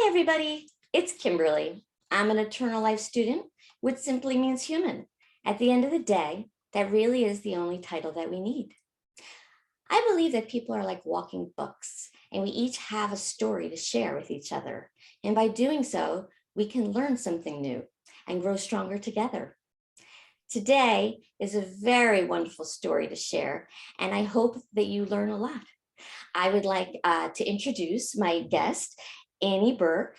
Hi, everybody. It's Kimberly. I'm an eternal life student, which simply means human. At the end of the day, that really is the only title that we need. I believe that people are like walking books, and we each have a story to share with each other. And by doing so, we can learn something new and grow stronger together. Today is a very wonderful story to share, and I hope that you learn a lot. I would like to introduce my guest, Annie Bourke.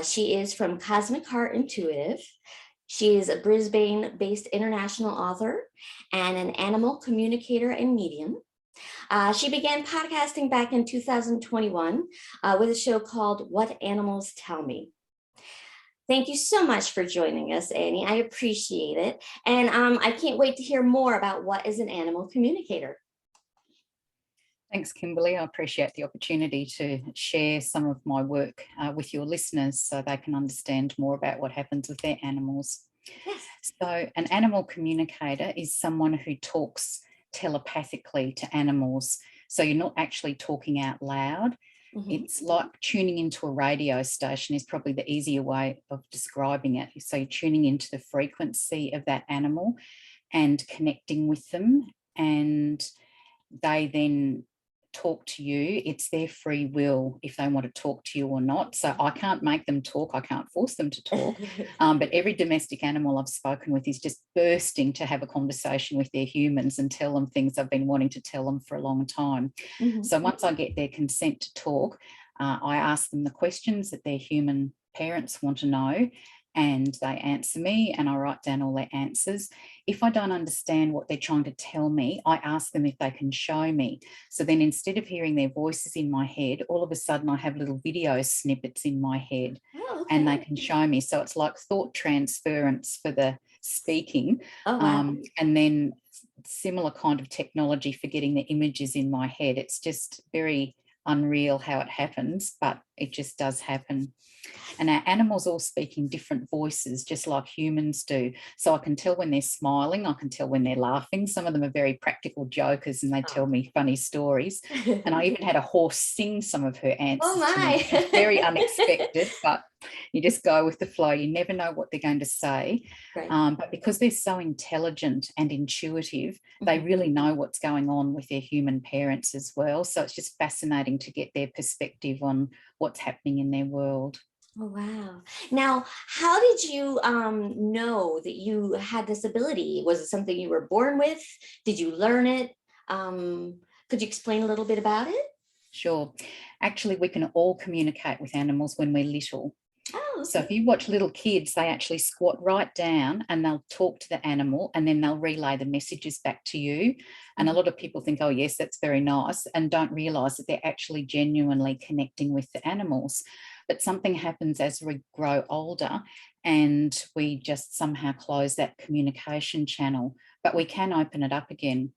She is from Cosmic Heart Intuitive. She is a Brisbane-based international author and an animal communicator and medium. She began podcasting back in 2021 with a show called What Animals Tell Me. Thank you so much for joining us, Annie. I appreciate it. And I can't wait to hear more about what is an animal communicator. Thanks, Kimberly. I appreciate the opportunity to share some of my work with your listeners so they can understand more about what happens with their animals. Yes. So an animal communicator is someone who talks telepathically to animals. So you're not actually talking out loud. Mm-hmm. It's like tuning into a radio station is probably the easier way of describing it. So you're tuning into the frequency of that animal and connecting with them, and they then talk to you. It's their free will if they want to talk to you or not. So I can't make them talk. I can't force them to talk. But every domestic animal I've spoken with is just bursting to have a conversation with their humans and tell them things I've been wanting to tell them for a long time. Mm-hmm. So once I get their consent to talk, I ask them the questions that their human parents want to know, and they answer me, and I write down all their answers. If I don't understand what they're trying to tell me, I ask them if they can show me. So then instead of hearing their voices in my head, all of a sudden I have little video snippets in my head. Oh, okay. And they can show me. So it's like thought transference for the speaking. Oh, wow. And then similar kind of technology for getting the images in my head. It's just very unreal how it happens, but it just does happen. And our animals all speak in different voices, just like humans do. So I can tell when they're smiling, I can tell when they're laughing. Some of them are very practical jokers and they tell me funny stories. And I even had a horse sing some of her answers to me. It's very unexpected, but you just go with the flow. You never know what they're going to say. Right. But because they're so intelligent and intuitive, they really know what's going on with their human parents as well. So it's just fascinating to get their perspective on what's happening in their world. Oh, wow. Now, how did you know that you had this ability? Was it something you were born with? Did you learn it? Could you explain a little bit about it? Sure. Actually, we can all communicate with animals when we're little. Oh, okay. So if you watch little kids, they actually squat right down and they'll talk to the animal and then they'll relay the messages back to you. And a lot of people think, oh, yes, that's very nice, and don't realise that they're actually genuinely connecting with the animals. But something happens as we grow older and we just somehow close that communication channel, but we can open it up again.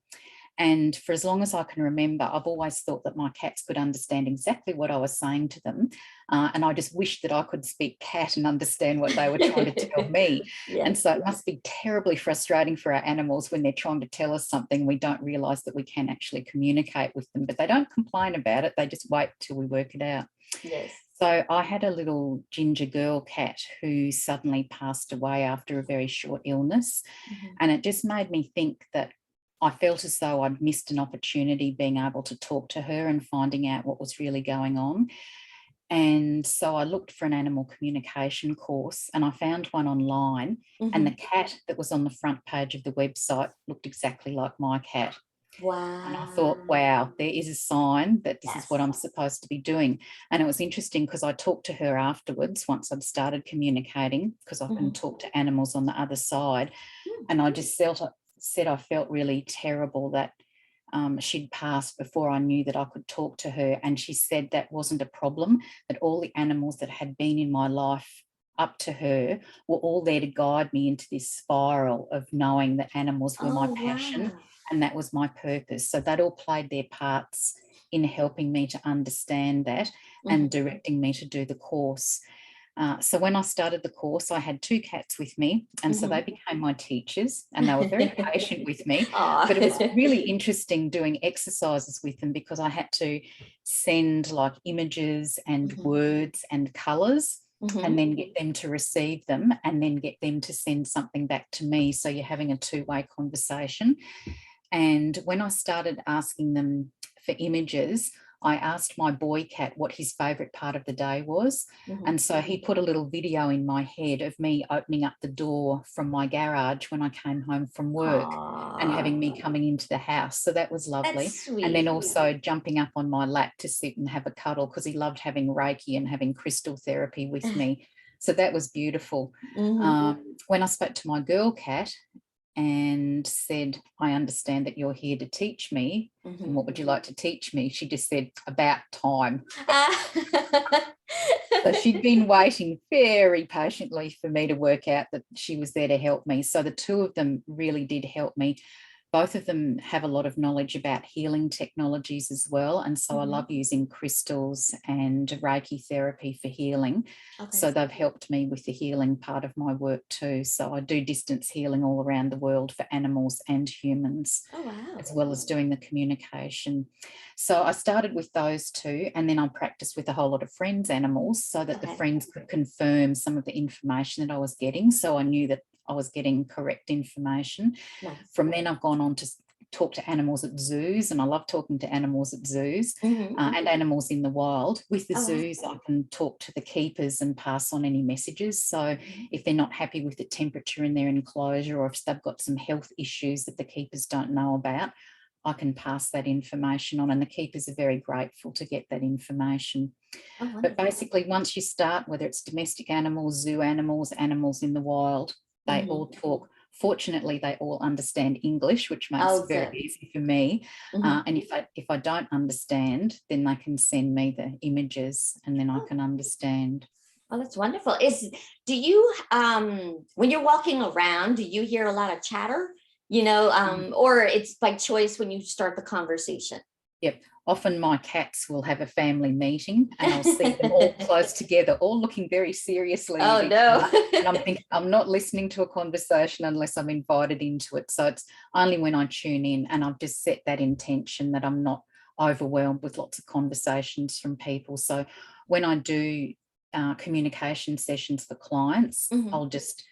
And for as long as I can remember, I've always thought that my cats could understand exactly what I was saying to them. And I just wished that I could speak cat and understand what they were trying to tell me. Yes. And so it must be terribly frustrating for our animals when they're trying to tell us something. We don't realise that we can actually communicate with them, but they don't complain about it. They just wait till we work it out. Yes. So I had a little ginger girl cat who suddenly passed away after a very short illness. And it just made me think that I felt as though I'd missed an opportunity being able to talk to her and finding out what was really going on. And so I looked for an animal communication course and I found one online, and the cat that was on the front page of the website looked exactly like my cat. Wow. And I thought, wow, there is a sign that this is what I'm supposed to be doing. And it was interesting because I talked to her afterwards once I'd started communicating, because I can talk to animals on the other side. And I just said I felt really terrible that she'd passed before I knew that I could talk to her. And she said that wasn't a problem, that all the animals that had been in my life up to her were all there to guide me into this spiral of knowing that animals were my passion. Wow. And that was my purpose. So that all played their parts in helping me to understand that and directing me to do the course. So when I started the course, I had 2 cats with me, and so they became my teachers, and they were very patient with me. Aw. But it was really interesting doing exercises with them because I had to send like images and words and colours, and then get them to receive them, and then get them to send something back to me. So you're having a two-way conversation. And when I started asking them for images, I asked my boy cat what his favourite part of the day was. And so he put a little video in my head of me opening up the door from my garage when I came home from work and having me coming into the house. So that was lovely. That's sweet. And then also jumping up on my lap to sit and have a cuddle because he loved having Reiki and having crystal therapy with me. So that was beautiful. When I spoke to my girl cat, and said, I understand that you're here to teach me. And what would you like to teach me? She just said, about time. So she'd been waiting very patiently for me to work out that she was there to help me. So the two of them really did help me. Both of them have a lot of knowledge about healing technologies as well. And so I love using crystals and Reiki therapy for healing. So they've helped me with the healing part of my work too. So I do distance healing all around the world for animals and humans, as well as doing the communication. So I started with those two, and then I practiced with a whole lot of friends' animals so that the friends could confirm some of the information that I was getting. So I knew that I was getting correct information. From then I've gone on to talk to animals at zoos, and I love talking to animals at zoos and animals in the wild. With the zoos, I can talk to the keepers and pass on any messages. So if they're not happy with the temperature in their enclosure, or if they've got some health issues that the keepers don't know about, I can pass that information on, and the keepers are very grateful to get that information. But basically, once you start, whether it's domestic animals, zoo animals, animals in the wild, they all talk. Fortunately, they all understand English, which makes it very easy for me. And if I don't understand, then they can send me the images, and then I can understand. Oh, that's wonderful. Do you, when you're walking around, do you hear a lot of chatter, or it's by choice when you start the conversation? Yep. Often my cats will have a family meeting, and I'll see them all close together, all looking very seriously. Oh, no. And I'm thinking, I'm not listening to a conversation unless I'm invited into it. So it's only when I tune in, and I've just set that intention that I'm not overwhelmed with lots of conversations from people. So when I do communication sessions for clients, I'll just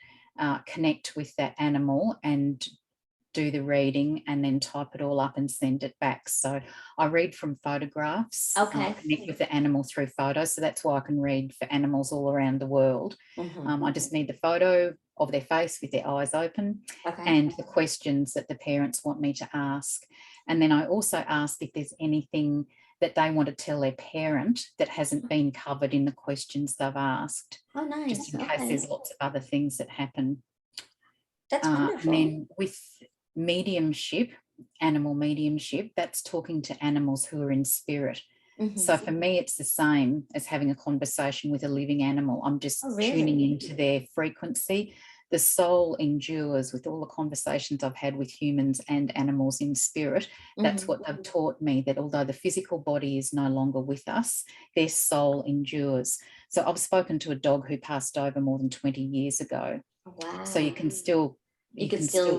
connect with that animal and do the reading, and then type it all up and send it back. So I read from photographs, connect with the animal through photos. So that's why I can read for animals all around the world. I just need the photo of their face with their eyes open and the questions that the parents want me to ask. And then I also ask if there's anything that they want to tell their parent that hasn't been covered in the questions they've asked. Oh, nice. Just in case there's lots of other things that happen. That's wonderful. And then with mediumship, animal mediumship, that's talking to animals who are in spirit. So for me, it's the same as having a conversation with a living animal. I'm just tuning into their frequency. The soul endures. With all the conversations I've had with humans and animals in spirit, that's what they've taught me, that although the physical body is no longer with us, their soul endures. So I've spoken to a dog who passed over more than 20 years ago. Wow. So you can still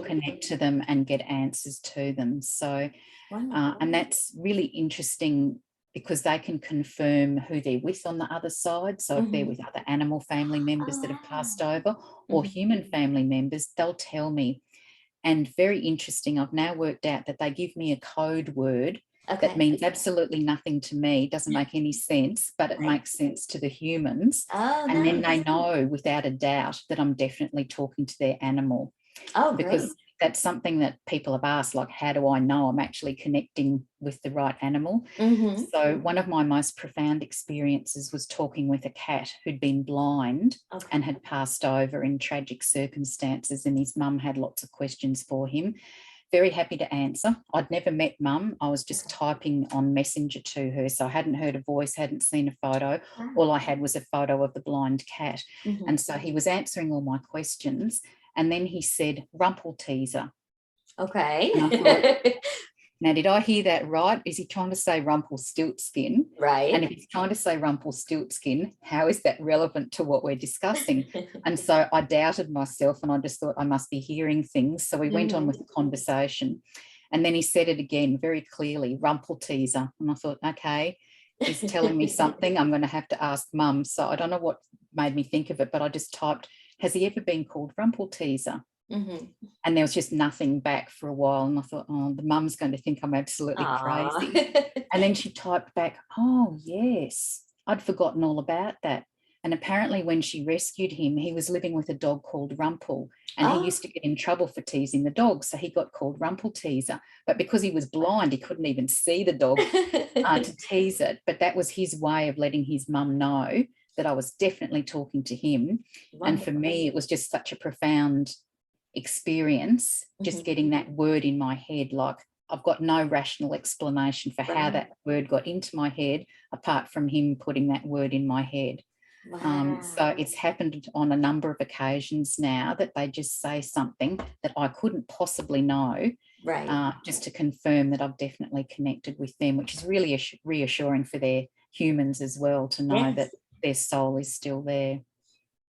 connect to them and get answers to them. So and that's really interesting because they can confirm who they're with on the other side. So if they're with other animal family members that have passed over, or human family members, they'll tell me. And very interesting, I've now worked out that they give me a code word that means absolutely nothing to me, doesn't make any sense, but it makes sense to the humans. And then they know without a doubt that I'm definitely talking to their animal. Because that's something that people have asked, like, how do I know I'm actually connecting with the right animal? So one of my most profound experiences was talking with a cat who'd been blind and had passed over in tragic circumstances, and his mum had lots of questions for him. Very happy to answer. I'd never met Mum. I was just typing on Messenger to her. So I hadn't heard a voice, hadn't seen a photo. All I had was a photo of the blind cat. And so he was answering all my questions. And then he said, rumple teaser. Okay. And I thought, Now, did I hear that right? Is he trying to say Rumpelstiltskin? And if Right. he's trying to say Rumpelstiltskin, how is that relevant to what we're discussing? And so I doubted myself, and I just thought I must be hearing things. So we went on with the conversation. And then he said it again very clearly, Rumpelteaser. And I thought, okay, he's telling me something. I'm going to have to ask Mum. So I don't know what made me think of it, but I just typed, has he ever been called Rumpelteaser? And there was just nothing back for a while. And I thought, oh, the mum's going to think I'm absolutely crazy. And then she typed back, oh, yes, I'd forgotten all about that. And apparently when she rescued him, he was living with a dog called Rumpel, and he used to get in trouble for teasing the dog. So he got called Rumpelteaser. But because he was blind, he couldn't even see the dog to tease it. But that was his way of letting his mum know that I was definitely talking to him. Wonderful. And for me, it was just such a profound experience, just getting that word in my head. Like, I've got no rational explanation for how that word got into my head apart from him putting that word in my head. Wow. So it's happened on a number of occasions now that they just say something that I couldn't possibly know, Right. just to confirm that I've definitely connected with them, which is really reassuring for their humans as well, to know that their soul is still there.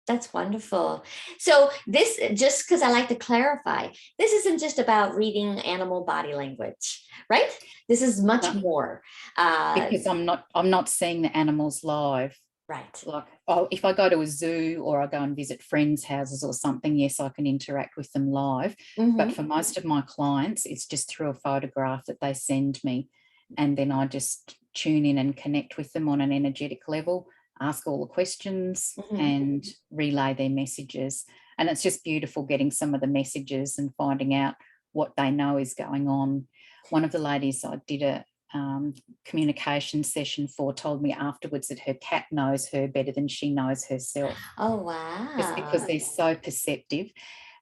That's wonderful. So this, just because I like to clarify, this isn't just about reading animal body language, right? This is much more. Because I'm not seeing the animals live. Right. Like, oh, if I go to a zoo or I go and visit friends' houses or something, yes, I can interact with them live. But for most of my clients, it's just through a photograph that they send me. And then I just tune in and connect with them on an energetic level, ask all the questions and relay their messages. And it's just beautiful getting some of the messages and finding out what they know is going on. One of the ladies I did a communication session for told me afterwards that her cat knows her better than she knows herself. Oh, wow. Just because they're so perceptive.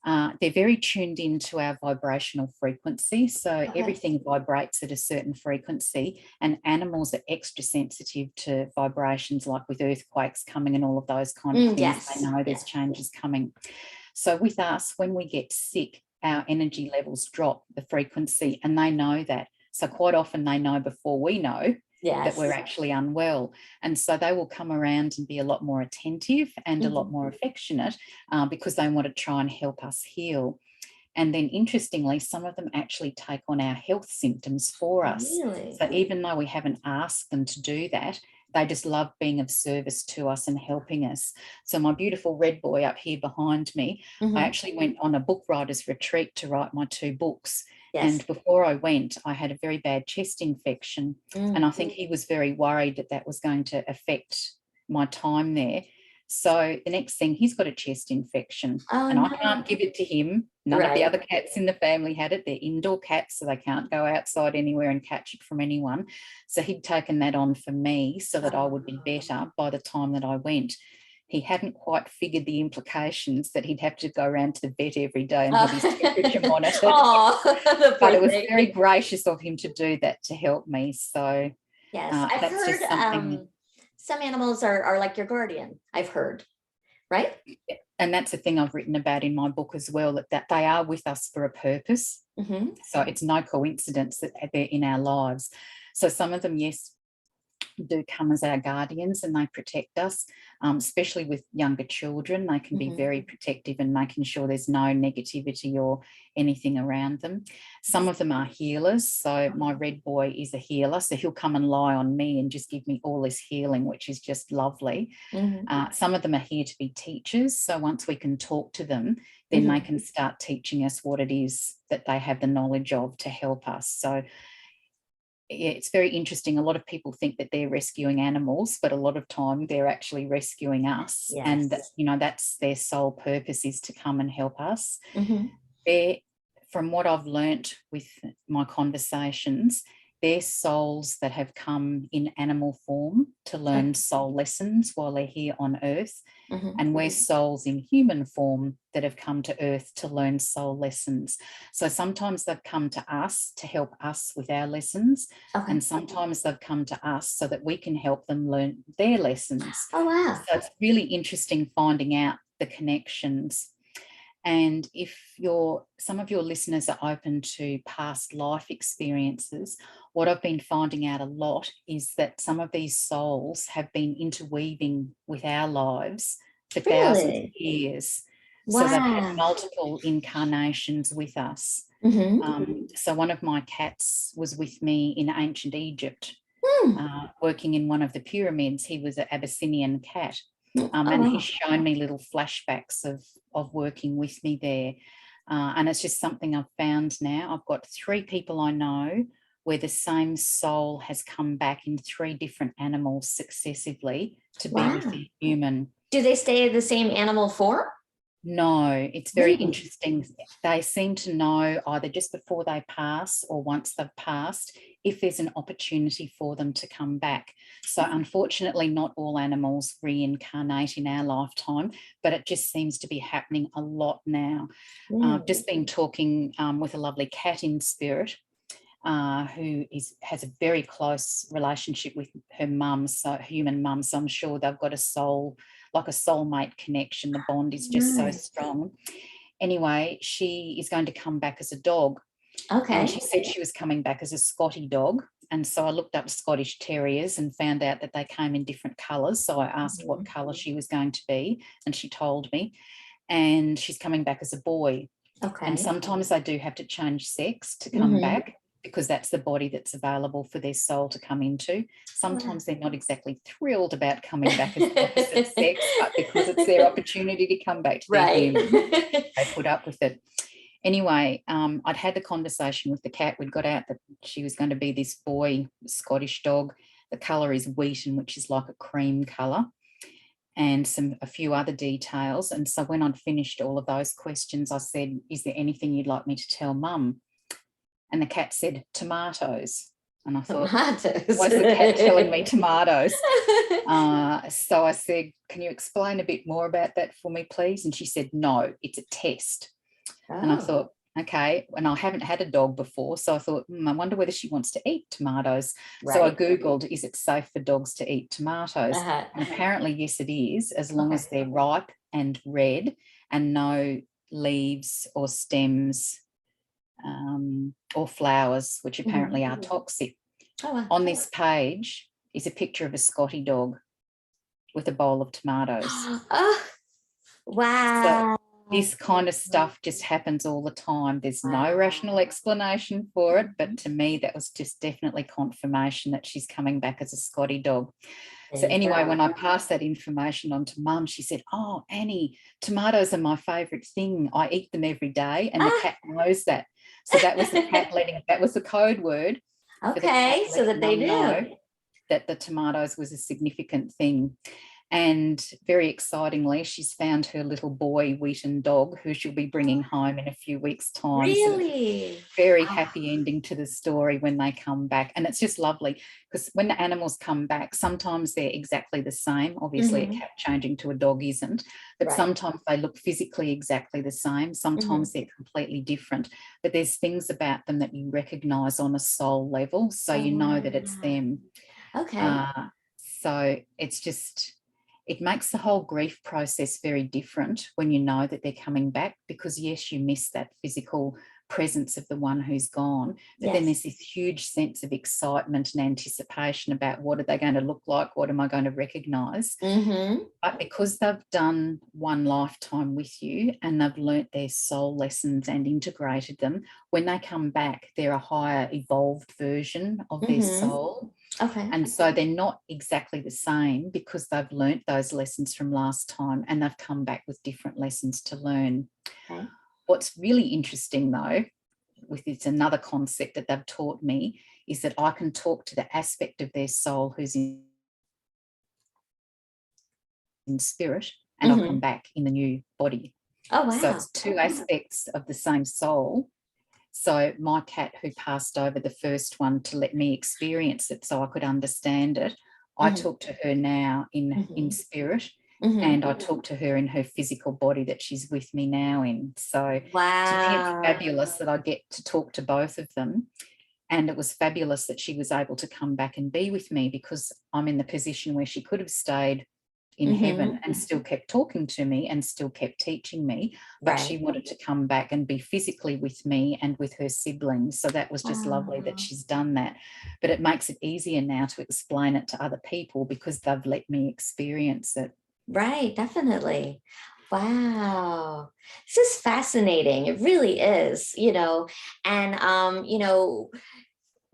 They're very tuned into our vibrational frequency. So everything vibrates at a certain frequency, and animals are extra sensitive to vibrations, like with earthquakes coming and all of those kind of things. They know there's changes coming. So with us, when we get sick, our energy levels drop, the frequency, and they know that. So quite often they know before we know that we're actually unwell. And so they will come around and be a lot more attentive and a lot more affectionate because they want to try and help us heal. And then interestingly, some of them actually take on our health symptoms for us. Really? So even though we haven't asked them to do that, they just love being of service to us and helping us. So my beautiful red boy up here behind me, I actually went on a book writer's retreat to write my 2 books. And before I went, I had a very bad chest infection. And I think he was very worried that that was going to affect my time there. So the next thing, he's got a chest infection, and I can't give it to him. None of the other cats in the family had it. They're indoor cats, so they can't go outside anywhere and catch it from anyone. So he'd taken that on for me so that I would be better by the time that I went. He hadn't quite figured the implications that he'd have to go around to the vet every day and have his temperature monitored. But it was very gracious of him to do that to help me. So I've heard some animals are like your guardian, I've heard, right? And that's the thing I've written about in my book as well, that they are with us for a purpose. So it's no coincidence that they're in our lives. So some of them, yes, do come as our guardians and they protect us, especially with younger children. They can be very protective and making sure there's no negativity or anything around them. Some of them are healers. So my red boy is a healer, so he'll come and lie on me and just give me all this healing, which is just lovely. Some of them are here to be teachers, so once we can talk to them, then they can start teaching us what it is that they have the knowledge of to help us. So it's very interesting. A lot of people think that they're rescuing animals, but a lot of time they're actually rescuing us. And that's their sole purpose, is to come and help us. From what I've learnt with my conversations, they're souls that have come in animal form to learn soul lessons while they're here on earth. And we're souls in human form that have come to earth to learn soul lessons. So sometimes they've come to us to help us with our lessons, and sometimes they've come to us so that we can help them learn their lessons. Oh, wow. So it's really interesting finding out the connections. And if some of your listeners are open to past life experiences, what I've been finding out a lot is that some of these souls have been interweaving with our lives for thousands of Really? years. So they've had Wow. multiple incarnations with us. Mm-hmm. So one of my cats was with me in ancient Egypt, Hmm. working in one of the pyramids. He was an Abyssinian cat. Oh, And he's wow. shown me little flashbacks of working with me there. And it's just something I've found now. I've got 3 people I know where the same soul has come back in 3 different animals successively to be with Wow. the human. Do they stay the same animal form? No, it's very Really? interesting. They seem to know either just before they pass or once they've passed if there's an opportunity for them to come back. So unfortunately, not all animals reincarnate in our lifetime, but it just seems to be happening a lot now. I've just been talking with a lovely cat in spirit who has a very close relationship with her mum, so human mum. So I'm sure they've got a soul, like a soulmate connection. The bond is just so Nice. strong. Anyway, she is going to come back as a dog. And she Okay. said she was coming back as a Scotty dog. And so I looked up Scottish Terriers and found out that they came in different colours. So I asked what colour she was going to be, and she told me. And she's coming back as a boy. And Okay. sometimes they do have to change sex to come Mm-hmm. back because that's the body that's available for their soul to come into. Wow. Sometimes they're not exactly thrilled about coming back as the opposite sex, but because it's their opportunity to come back to their Right. human, they put up with it. Anyway, I'd had the conversation with the cat. We'd got out that she was going to be this boy Scottish dog. The colour is wheaten, which is like a cream colour, and a few other details. And so when I'd finished all of those questions, I said, "Is there anything you'd like me to tell Mum?" And the cat said, "Tomatoes." And I thought, Tomatoes. why is the cat telling me tomatoes? So I said, "Can you explain a bit more about that for me, please?" And she said, "No, it's a test." And I Oh, thought, okay, and I haven't had a dog before. So I thought, I wonder whether she wants to eat tomatoes. So I right. Googled, is it safe for dogs to eat tomatoes? Uh-huh. And apparently, yes, it is, as long Okay. as they're ripe and red and no leaves or stems or flowers, which Mhm. apparently are toxic. Oh, wow. On this page is a picture of a Scotty dog with a bowl of tomatoes. Oh, So wow. this kind of stuff just happens all the time. There's no rational Wow. explanation for it, but to me, that was just definitely confirmation that she's coming back as a Scotty dog. There So you anyway, when go. I passed that information on to Mum, she said, "Oh, Annie, tomatoes are my favourite thing. I eat them every day." And the Ah, cat knows that. So that was that was the code word for the cat okay, so letting that they Mum know knew. that the tomatoes was a significant thing. And very excitingly, she's found her little boy Wheaton dog, who she'll be bringing home in a few weeks' time. So Really? very Oh, happy ending to the story when they come back. And it's just lovely because when the animals come back, sometimes they're exactly the same. Obviously, a mhm. cat changing to a dog isn't, but Right. sometimes they look physically exactly the same. Sometimes Mhm. they're completely different, but there's things about them that you recognize on a soul level. So Oh, you know that it's wow. them. Okay. Uh, so it's just, it makes the whole grief process very different when you know that they're coming back, because yes, you miss that physical presence of the one who's gone, but then Yes. there's this huge sense of excitement and anticipation about what are they going to look like, what am I going to recognize. Mm-hmm. But because they've done one lifetime with you and they've learnt their soul lessons and integrated them, when they come back, they're a higher evolved version of their Mm-hmm. soul. Okay. And so they're not exactly the same because they've learnt those lessons from last time and they've come back with different lessons to learn. Okay. What's really interesting though, with it's another concept that they've taught me, is that I can talk to the aspect of their soul who's in spirit, and I'll come Mm-hmm. back in the new body. Oh, So wow. it's 2 aspects of the same soul. So my cat who passed over, the first one, to let me experience it so I could understand it, I Mm-hmm. talk to her now in Mm-hmm. spirit, Mm-hmm. and I talk to her in her physical body that she's with me now in. So to me, it's Wow. fabulous that I get to talk to both of them. And it was fabulous that she was able to come back and be with me, because I'm in the position where she could have stayed in heaven and Mhm. still kept talking to me and still kept teaching me, but she Right. wanted to come back and be physically with me and with her siblings. So that was just lovely that Oh, she's done that. But it makes it easier now to explain it to other people because they've let me experience it. right, definitely. Wow. This is fascinating. It really is, and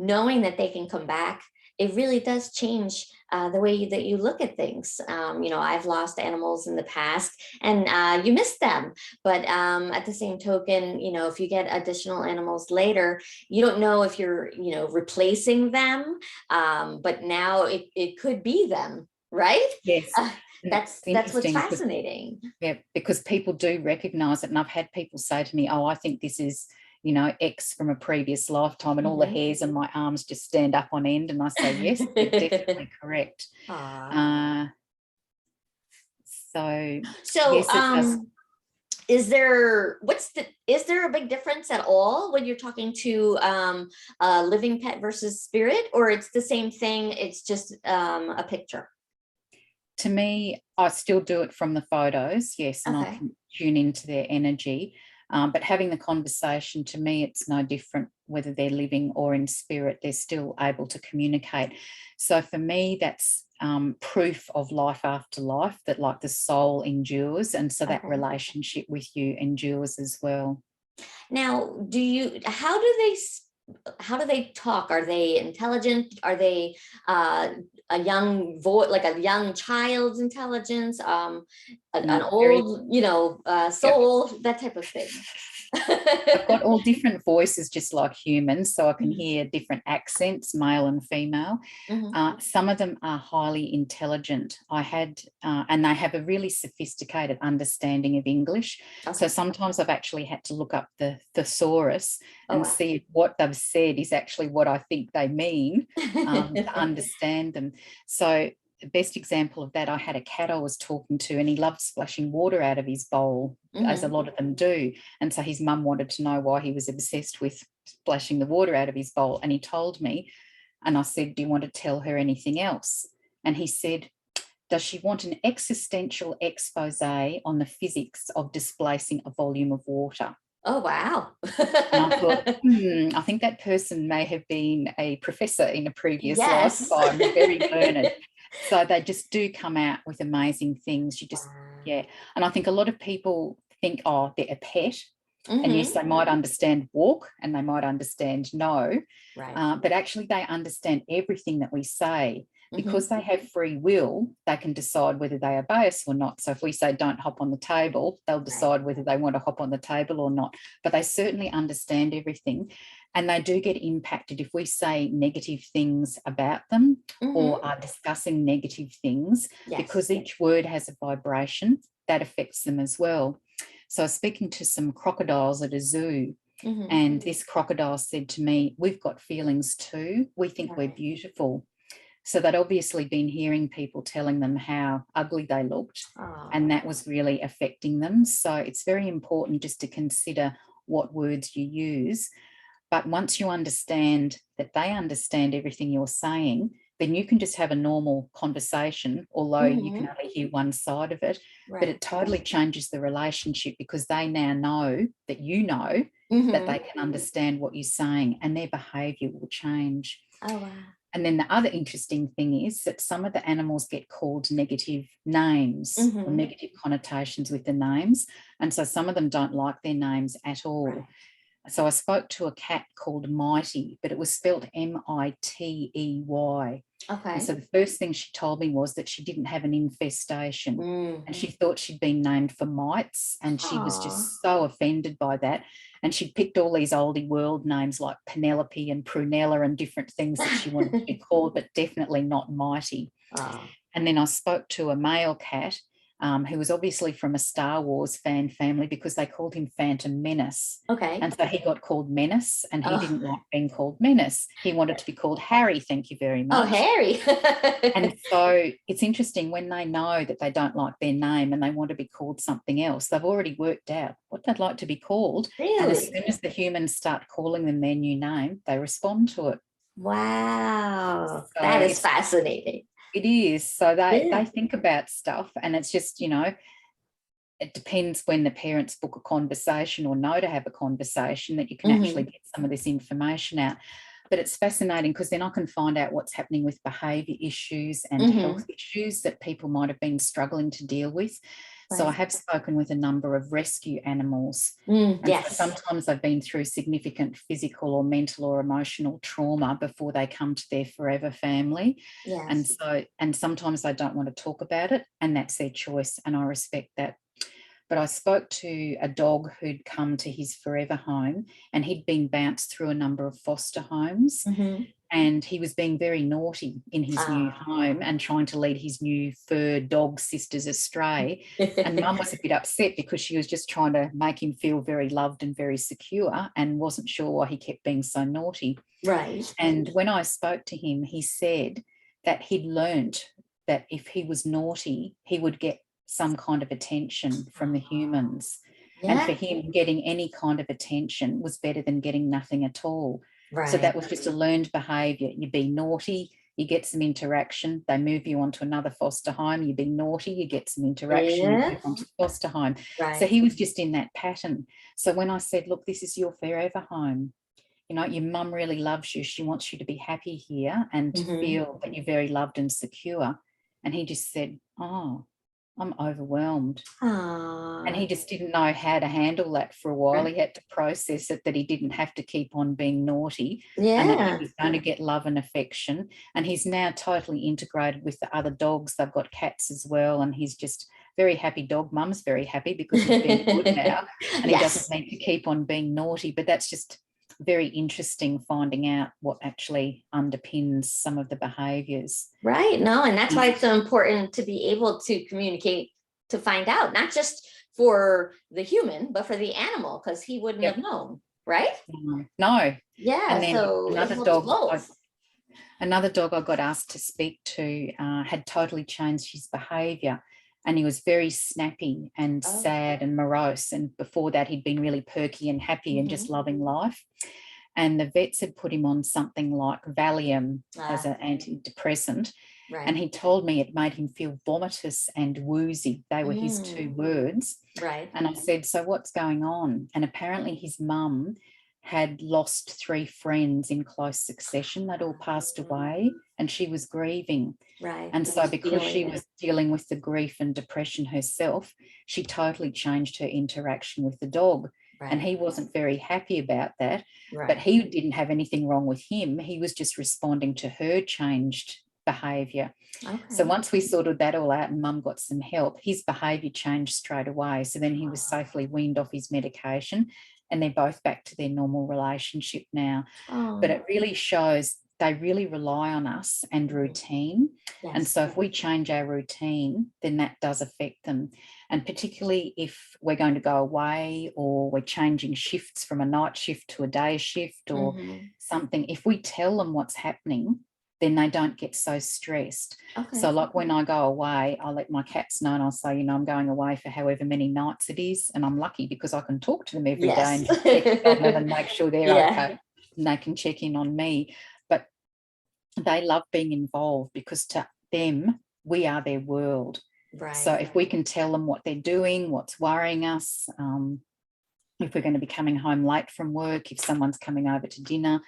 knowing that they can come back, it really does change the way that you look at things. I've lost animals in the past, and you miss them. But at the same token, if you get additional animals later, you don't know if you're, replacing them. But now it could be them, right? Yes. Uh, And it's that's what's interesting because, fascinating. yeah, because people do recognize it. And I've had people say to me, oh, I think this is, X from a previous lifetime, and all the Mhm. hairs on my arms just stand up on end. And I say, yes, you're definitely correct. Aw. Uh, so, So, yes, it does. is there a big difference at all when you're talking to a living pet versus spirit, or it's the same thing, it's just a picture? To me, I still do it from the photos, yes, and I Okay. can tune into their energy. But having the conversation, to me, it's no different whether they're living or in spirit, they're still able to communicate. So for me, that's proof of life after life, that like the soul endures. And so that Okay. relationship with you endures as well. Now, how do they talk? Are they intelligent? Are they uh, a young voice, like a young child's intelligence? An No, very, old, yep. soul, that type of thing. I've got all different voices, just like humans, so I can hear different accents, male and female. Mhm. Some of them are highly intelligent. And they have a really sophisticated understanding of English. So Okay. sometimes I've actually had to look up the thesaurus Oh and wow. see if what they've said is actually what I think they mean, to understand them. So the best example of that, I had a cat I was talking to, and he loved splashing water out of his bowl, as a Mhm. lot of them do. And so his mum wanted to know why he was obsessed with splashing the water out of his bowl. And he told me, and I said, do you want to tell her anything else? And he said, does she want an existential expose on the physics of displacing a volume of water? Oh wow. And I thought, I think that person may have been a professor in a previous Yes. lifetime, very learned. So they just do come out with amazing things. Wow. Yeah. And I think a lot of people think, oh, they're a pet. And yes, Hmm. they might understand walk and they might understand no, Right. but actually they understand everything that we say. Because Hmm. they have free will, they can decide whether they obey us or not. So if we say don't hop on the table, they'll Right. decide whether they want to hop on the table or not. But they certainly understand everything. And they do get impacted if we say negative things about them Hmm. or are discussing negative things, Yes. because each word has a vibration that affects them as well. So I was speaking to some crocodiles at a zoo, Hmm. and this crocodile said to me, we've got feelings too. We think we're Right. beautiful. So they'd obviously been hearing people telling them how ugly they looked, and Oh. that was really affecting them. So it's very important just to consider what words you use. But once you understand that they understand everything you're saying, then you can just have a normal conversation, although you can Hmm. only hear one side of it. But Right. it totally changes the relationship because they now know that they Hmm. can understand what you're saying, and their behavior will change. Oh wow. And then the other interesting thing is that some of the animals get called negative names or Hmm. negative connotations with the names. And so some of them don't like their names at all. Right. So I spoke to a cat called Mighty, but it was spelled Mitey. And Okay. so the first thing she told me was that she didn't have an infestation, Mm. and she thought she'd been named for mites, and she was Aw. just so offended by that. And she picked all these oldie world names like Penelope and Prunella and different things that she wanted to be called, but definitely not Mighty. Aw. And then I spoke to a male cat, who was obviously from a Star Wars fan family because they called him Phantom Menace. Okay. And so he got called Menace, and he Oh. didn't like being called Menace. He wanted to be called Harry, thank you very Oh, much. Harry. And so it's interesting when they know that they don't like their name and they want to be called something else, they've already worked out what they'd like to be called. And as Really? soon as the humans start calling them their new name, they respond to it. Wow. So That is it's fascinating. It is. So they Yeah. think about stuff, and it's just, it depends when the parents book a conversation or know to have a conversation that you can actually Hmm. get some of this information out. But it's fascinating because then I can find out what's happening with behaviour issues and health Hmm. issues that people might have been struggling to deal with. So I Right. have spoken with a number of rescue animals. And so Yes. sometimes they've been through significant physical or mental or emotional trauma before they come to their forever family. Yes. And sometimes they don't want to talk about it, and that's their choice. And I respect that. But I spoke to a dog who'd come to his forever home, and he'd been bounced through a number of foster homes, Hmm. and he was being very naughty in his new home Ah. and trying to lead his new fur dog sisters astray. And mum was a bit upset because she was just trying to make him feel very loved and very secure and wasn't sure why he kept being so naughty. Right. And when I spoke to him, he said that he'd learnt that if he was naughty, he would get some kind of attention from the humans. And for Yeah. him, getting any kind of attention was better than getting nothing at all. So Right. that was just a learned behaviour. You be naughty, you get some interaction, they move you on to another foster home. You be naughty, you get some interaction, you Yeah. move on to foster home. So Right. he was just in that pattern. So when I said, look, this is your forever home, your mum really loves you. She wants you to be happy here and to Hmm. feel that you're very loved and secure. And he just said, oh, I'm overwhelmed. And Ah. he just didn't know how to handle that for a while. Right. He had to process it, that he didn't have to keep on being naughty and that he Yeah. was going to get love and affection. And he's now totally integrated with the other dogs. They've got cats as well. And he's just very happy dog. Mum's very happy because he's being good now and he doesn't Yes. need to keep on being naughty. But that's just very interesting, finding out what actually underpins some of the behaviours. Right. No, and that's why it's so important to be able to communicate to find out, not just for the human, but for the animal, because he wouldn't have Yep. known. Right. No. Yeah. And then So it helps both. another dog I got asked to speak to had totally changed his behaviour, and he was very snappy and Oh. sad and morose. And before that, he'd been really perky and happy and just Hmm. loving life. And the vets had put him on something like Valium as Ah. an antidepressant. And Right. he told me it made him feel vomitous and woozy. They were his two Mm. words. Right. And I said, so what's going on? And apparently his mum had lost three friends in close succession. They'd all passed away and she was grieving. Right. And He so was because she feeling it. was dealing with the grief and depression herself, she totally changed her interaction with the dog. And Right. he wasn't very happy about that, but Right. he didn't have anything wrong with him. He was just responding to her changed behaviour. So Okay. once we sorted that all out and mum got some help, his behaviour changed straight away. So then he was safely weaned off his medication and they're both back to their normal relationship now. But Oh. it really shows they really rely on us and Mhm. routine. And Yes. so if we change our routine, then that does affect them. And particularly if we're going to go away or we're changing shifts from a night shift to a day shift or Hmm. something, if we tell them what's happening, then they don't get so stressed. So Okay. like when I go away, I'll let my cats know and I'll say, I'm going away for however many nights it is. And I'm lucky because I can talk to them every day Yes. and just check in on them and make sure they're Yeah. okay and they can check in on me. But they love being involved because to them, we are their world. So Right. if we can tell them what they're doing, what's worrying us, if we're going to be coming home late from work, if someone's coming over to dinner,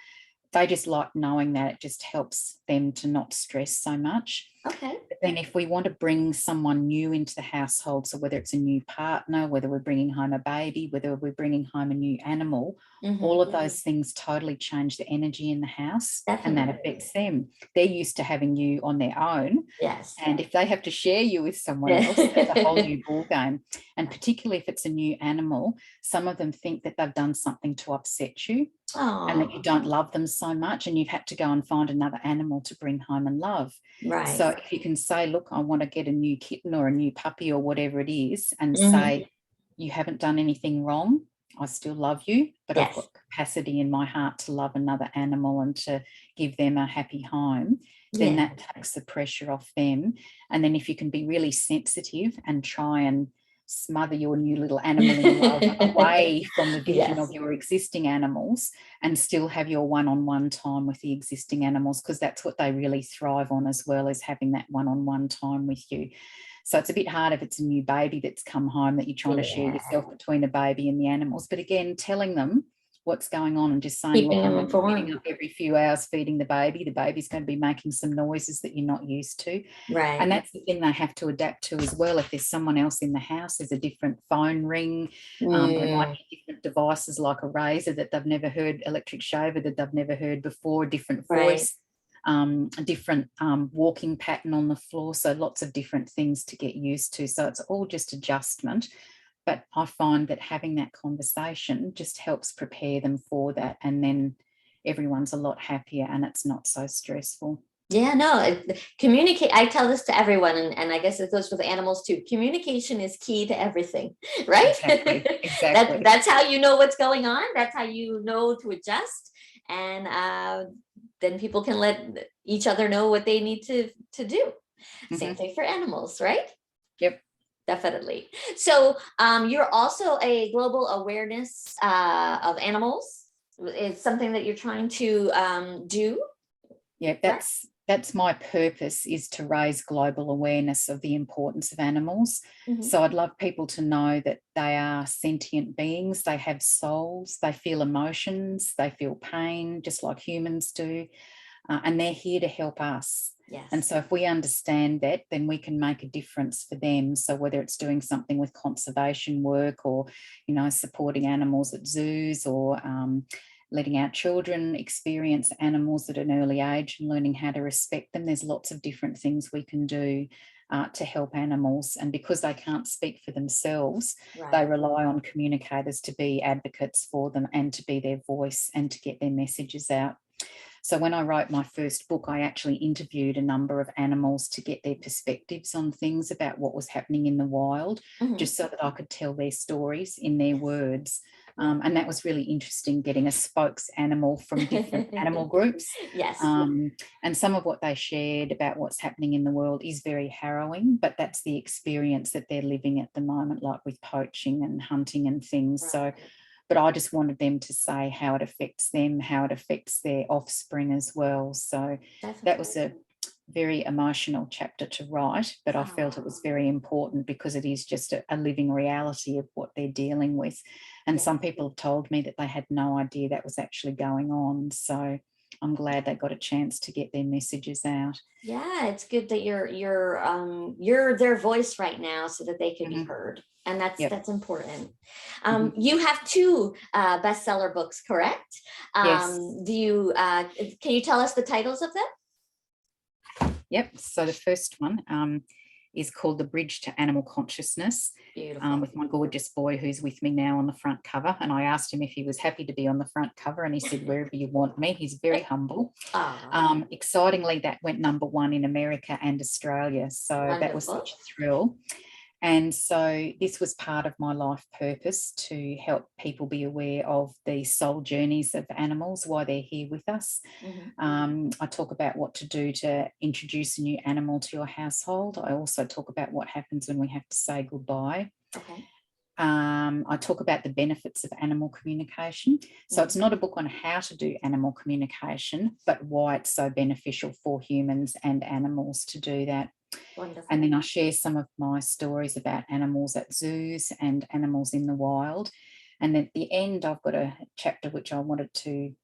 they just like knowing that. It just helps them to not stress so much. Okay. But then if we want to bring someone new into the household, so whether it's a new partner, whether we're bringing home a baby, whether we're bringing home a new animal, Hmm. all of those things totally change the energy in the house and that Definitely. affects them. They're used to having you on their own. Yes. And if they have to share you with someone Yeah. else, that's a whole new ball game. And particularly if it's a new animal, some of them think that they've done something to upset you and that Oh. you don't love them so much and you've had to go and find another animal to bring home and love. Right. So if you can say, look, I want to get a new kitten or a new puppy or whatever it is, and Hmm. say, you haven't done anything wrong. I still love you, but I've Yes. got capacity in my heart to love another animal and to give them a happy home, then Yeah. that takes the pressure off them. And then if you can be really sensitive and try and smother your new little animal in love away from the vision Yes. of your existing animals and still have your one-on-one time with the existing animals, because that's what they really thrive on as well, as having that one-on-one time with you. So it's a bit hard if it's a new baby that's come home that you're trying to share yourself between a baby and the animals. But again, telling them what's going on and just saying, Keeping look, them I'm informed. getting up every few hours feeding the baby. The baby's going to be making some noises that you're not used to. Right. And that's the thing they have to adapt to as well. If there's someone else in the house, there's a different phone ring. There might be different devices like a razor that they've never heard, electric shaver that they've never heard before, a different voice. A different walking pattern on the floor. So lots of different things to get used to. So it's all just adjustment. But I find that having that conversation just helps prepare them for that. And then everyone's a lot happier and it's not so stressful. Yeah, no, communicate. I tell this to everyone, and I guess it goes with animals too. Communication is key to everything, right? Exactly. That's how you know what's going on. That's how you know to adjust. And then people can let each other know what they need to do. Same thing for animals, right? Yep. Definitely. So you're also a global awareness of animals. It's something that you're trying to do. Yeah, that's my purpose, is to raise global awareness of the importance of animals. So I'd love people to know that they are sentient beings. They have souls. They feel emotions. They feel pain, just like humans do. And they're here to help us. Yes. And so if we understand that, then we can make a difference for them. So whether it's doing something with conservation work, or, you know, supporting animals at zoos, or letting our children experience animals at an early age and learning how to respect them. There's lots of different things we can do to help animals. And because they can't speak for themselves, they rely on communicators to be advocates for them and to be their voice and to get their messages out. So when I wrote my first book, I actually interviewed a number of animals to get their perspectives on things about what was happening in the wild, just so that I could tell their stories in their words. And that was really interesting, getting a spokes animal from different animal groups. Yes. And some of what they shared about what's happening in the world is very harrowing, but that's the experience that they're living at the moment, like with poaching and hunting and things. So, but I just wanted them to say how it affects them, how it affects their offspring as well. So that was a very emotional chapter to write, but I felt it was very important because it is just a living reality of what they're dealing with. And some people have told me that they had no idea that was actually going on. So I'm glad they got a chance to get their messages out. Yeah, it's good that you're their voice right now, so that they can be heard, and that's important. You have two bestseller books, correct? Yes. Do you? Can you tell us the titles of them? Yep. So the first one is called The Bridge to Animal Consciousness, with my gorgeous boy who's with me now on the front cover. And I asked him if he was happy to be on the front cover, and he said, wherever you want me. He's very humble. Excitingly, that went #1 in America and Australia. So that was such a thrill. And so this was part of my life purpose, to help people be aware of the soul journeys of animals, why they're here with us. I talk about what to do to introduce a new animal to your household. I also talk about what happens when we have to say goodbye. I talk about the benefits of animal communication. So it's not a book on how to do animal communication, but why it's so beneficial for humans and animals to do that. Wonderful. And then I share some of my stories about animals at zoos and animals in the wild. And at the end, I've got a chapter which I wanted to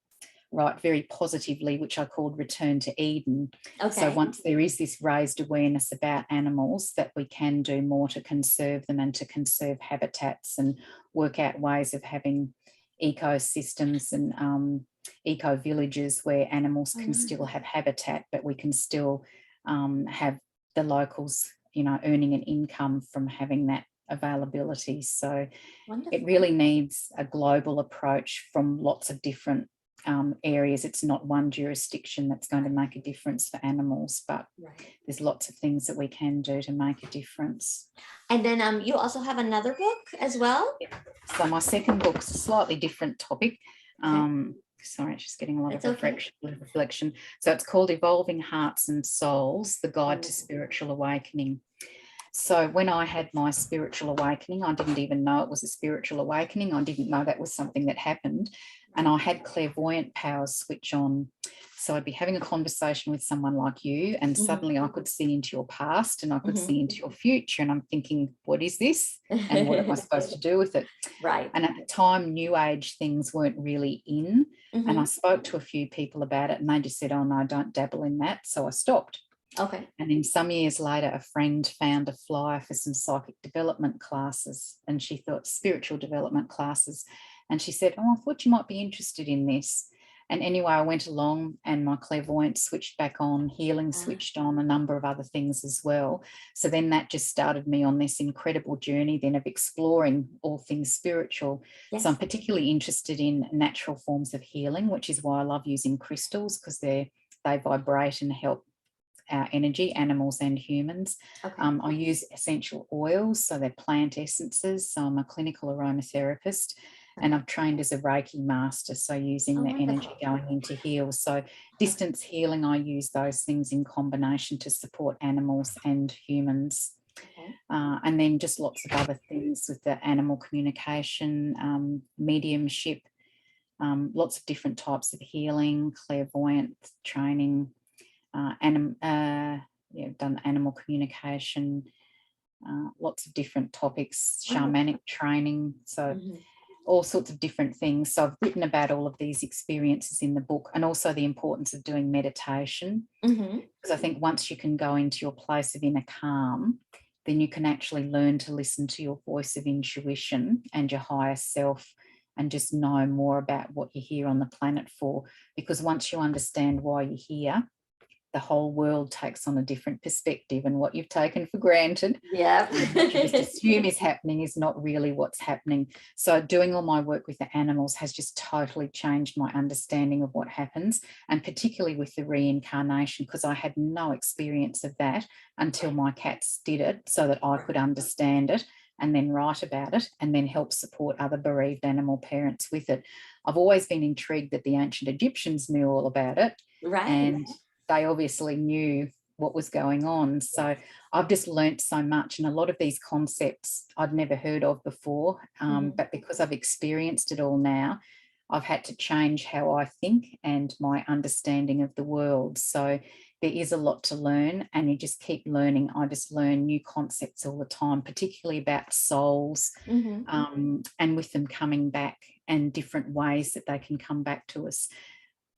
write very positively, which I called Return to Eden. So once there is this raised awareness about animals, that we can do more to conserve them and to conserve habitats and work out ways of having ecosystems and eco villages where animals can still have habitat, but we can still have the locals, you know, earning an income from having that availability. So it really needs a global approach from lots of different areas. It's not one jurisdiction that's going to make a difference for animals, but there's lots of things that we can do to make a difference. And then you also have another book as well? So my second book's a slightly different topic. Sorry, it's just getting a lot of reflection. So it's called Evolving Hearts and Souls, The Guide to Spiritual Awakening. So when I had my spiritual awakening, I didn't even know it was a spiritual awakening. I didn't know that was something that happened. And I had clairvoyant powers switch on. So I'd be having a conversation with someone like you, and suddenly I could see into your past and I could see into your future. And I'm thinking, what is this? And what am I supposed to do with it? Right. And at the time, New Age things weren't really in. And I spoke to a few people about it, and they just said, oh, no, don't dabble in that. So I stopped. Okay. And then some years later, a friend found a flyer for some psychic development classes, and she thought spiritual development classes. And she said, oh, I thought you might be interested in this. And anyway, I went along and my clairvoyance switched back on, healing switched on, a number of other things as well. So then that just started me on this incredible journey then of exploring all things spiritual. Yes. So I'm particularly interested in natural forms of healing, which is why I love using crystals, because they vibrate and help our energy, animals and humans. Okay. I use essential oils, so they're plant essences. So I'm a clinical aromatherapist, and I've trained as a Reiki master, so using the energy going in to heal. So distance healing, I use those things in combination to support animals and humans. Okay. And then just lots of other things with the animal communication, mediumship, lots of different types of healing, clairvoyant training, done animal communication, lots of different topics, shamanic training, so all sorts of different things. So I've written about all of these experiences in the book, and also the importance of doing meditation, because I think once you can go into your place of inner calm, then you can actually learn to listen to your voice of intuition and your higher self, and just know more about what you're here on the planet for. Because once you understand why you're here, the whole world takes on a different perspective, and what you've taken for granted, yeah, what you just assume is happening, is not really what's happening. So doing all my work with the animals has just totally changed my understanding of what happens, and particularly with the reincarnation, because I had no experience of that until my cats did it, so that I could understand it and then write about it and then help support other bereaved animal parents with it. I've always been intrigued that the ancient Egyptians knew all about it, right. and they obviously knew what was going on. So I've just learnt so much, and a lot of these concepts I'd never heard of before, but because I've experienced it all now, I've had to change how I think and my understanding of the world. So there is a lot to learn, and you just keep learning. I just learn new concepts all the time, particularly about souls, and with them coming back and different ways that they can come back to us.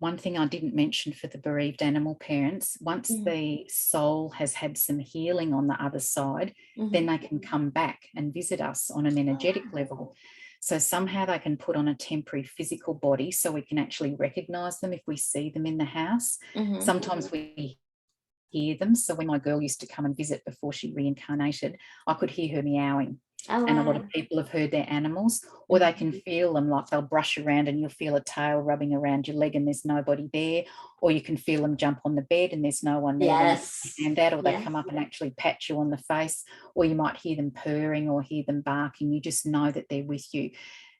One thing I didn't mention for the bereaved animal parents, once the soul has had some healing on the other side, then they can come back and visit us on an energetic level. So somehow they can put on a temporary physical body so we can actually recognise them if we see them in the house. Sometimes we hear them. So when my girl used to come and visit before she reincarnated, I could hear her meowing. Oh, and a lot wow. of people have heard their animals, or they can feel them, like they'll brush around and you'll feel a tail rubbing around your leg and there's nobody there, or you can feel them jump on the bed and there's no one there. Yes. And that, or they come up and actually pat you on the face, or you might hear them purring or hear them barking. You just know that they're with you.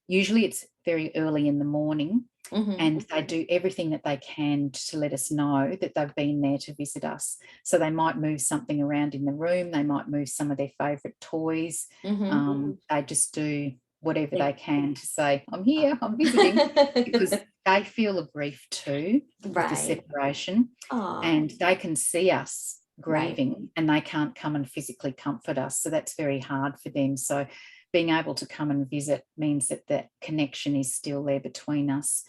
Usually it's very early in the morning, and they do everything that they can to let us know that they've been there to visit us. So they might move something around in the room, they might move some of their favourite toys, they just do whatever they can to say, I'm here, I'm visiting, because they feel a grief too with the separation. And they can see us grieving, and they can't come and physically comfort us, so that's very hard for them. So being able to come and visit means that that connection is still there between us.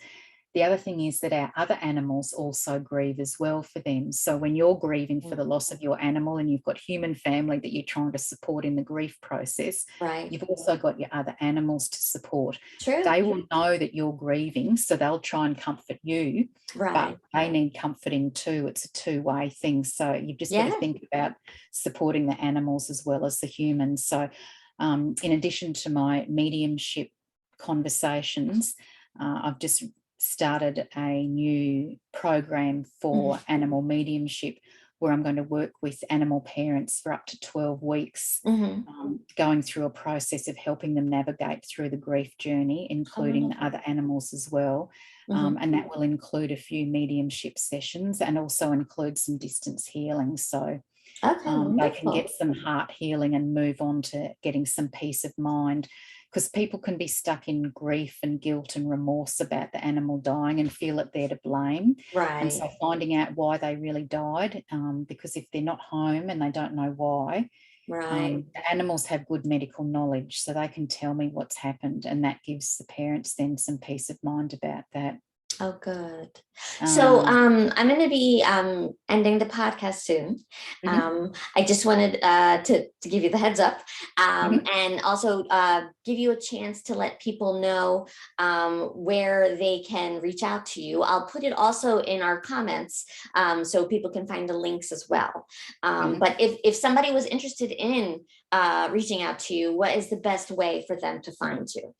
The other thing is that our other animals also grieve as well for them. So when you're grieving for the loss of your animal, and you've got human family that you're trying to support in the grief process, you've also got your other animals to support. They will know that you're grieving, so they'll try and comfort you, but they need comforting too. It's a two-way thing. So you've just got to think about supporting the animals as well as the humans. So in addition to my mediumship conversations, I've just started a new program for animal mediumship, where I'm going to work with animal parents for up to 12 weeks, going through a process of helping them navigate through the grief journey, including the other animals as well. And that will include a few mediumship sessions, and also include some distance healing. So Okay, They can wonderful. get some heart healing and move on to getting some peace of mind, because people can be stuck in grief and guilt and remorse about the animal dying and feel that they're to blame. And Right, so finding out why they really died, because if they're not home and they don't know why, right. the animals have good medical knowledge, so they can tell me what's happened, and that gives the parents then some peace of mind about that. Oh, good. So Um, I'm going to be ending the podcast soon. mhm, I just wanted to give you the heads up, mhm. and also give you a chance to let people know where they can reach out to you. I'll put it also in our comments so people can find the links as well. Mhm. But if somebody was interested in reaching out to you, what is the best way for them to find you?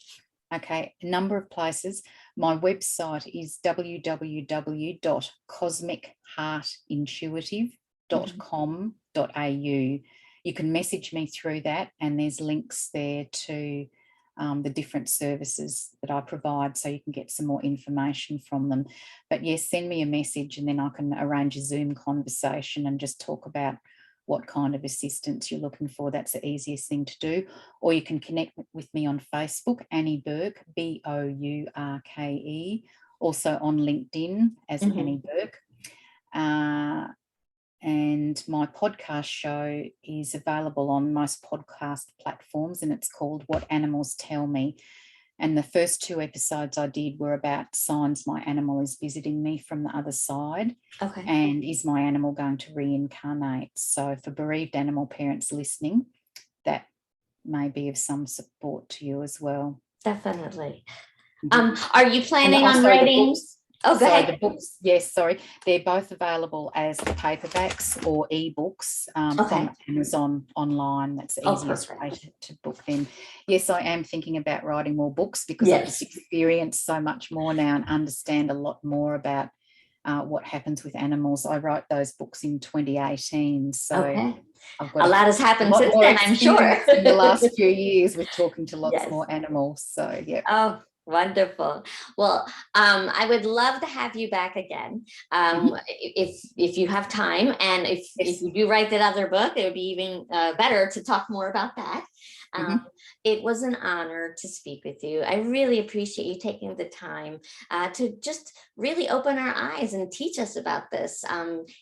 Okay, a number of places. My website is Mhm. www.cosmicheartintuitive.com.au. You can message me through that, and there's links there to the different services that I provide, so you can get some more information from them. But yes, send me a message, and then I can arrange a Zoom conversation and just talk about what kind of assistance you're looking for. That's the easiest thing to do. Or you can connect with me on Facebook, Annie Bourke, Bourke, also on LinkedIn as Mhm. Annie Bourke. And my podcast show is available on most podcast platforms, and it's called What Animals Tell Me. And the first 2 episodes I did were about signs my animal is visiting me from the other side, Okay. and is my animal going to reincarnate. So for bereaved animal parents listening, that may be of some support to you as well. Definitely. Mhm. Are you And planning on also the writing? books. Oh, go Sorry, ahead. the books. Yes, sorry. They're both available as paperbacks or ebooks Okay. from Amazon online. That's the Oh, easiest way perfect. to book them. Yes, I am thinking about writing more books because I've just Yes. experienced so much more now and understand a lot more about what happens with animals. I wrote those books in 2018, so Okay. I've got A a lot has happened lot since more then, I'm sure. experience in the last few years with talking to lots Yes. more animals. So, yeah. Oh, wonderful. Well, I would love to have you back again. Mhm. If you have time, and if Yes. you do write that other book, it would be even better to talk more about that. Um, Mhm. it was an honor to speak with you. I really appreciate you taking the time to just really open our eyes and teach us about this.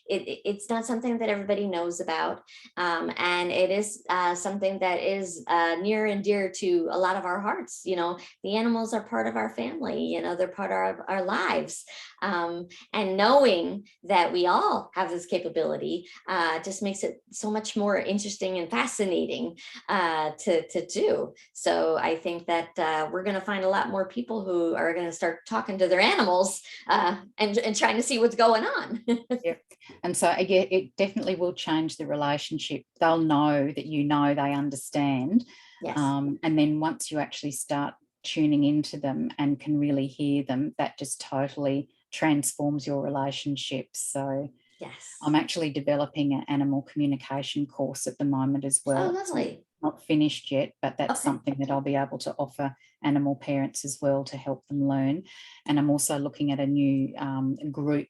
It's not something that everybody knows about, and it is something that is near and dear to a lot of our hearts. The animals are part of our family, they're part of our lives. And knowing that we all have this capability just makes it so much more interesting and fascinating to do. So I think that we're going to find a lot more people who are going to start talking to their animals and trying to see what's going on. Yeah. And so yeah, it definitely will change the relationship. They'll know that they understand. Yes. And then once you actually start tuning into them and can really hear them, that just totally transforms your relationship. So Yes. I'm actually developing an animal communication course at the moment as Oh, well. It's lovely. not finished yet, but that's Okay. something that I'll be able to offer animal parents as well to help them learn. And I'm also looking at a new group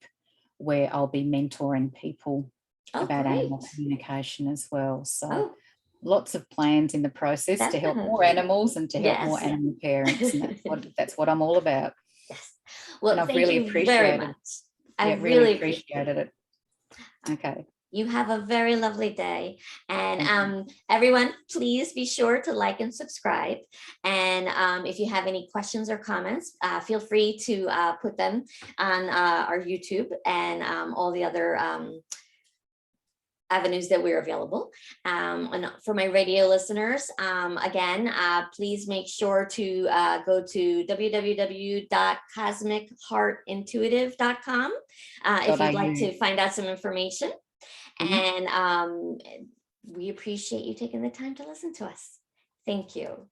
where I'll be mentoring people Oh, about animal great. communication as well. So Oh, lots of plans in the process to help more definitely. animals and to help more Yes. animal parents. And that's what I'm all about. Yes. And Well, I've thank really you very appreciated, much. I really really appreciate appreciated it. it. Okay. You have a very lovely day. And Thank you. everyone, please be sure to like and subscribe. And if you have any questions or comments, feel free to put them on our YouTube and all the other avenues that we're available. And for my radio listeners, again, please make sure to go to www.cosmicheartintuitive.com if you'd like .au. to find out some information. Mhm. And we appreciate you taking the time to listen to us. Thank you.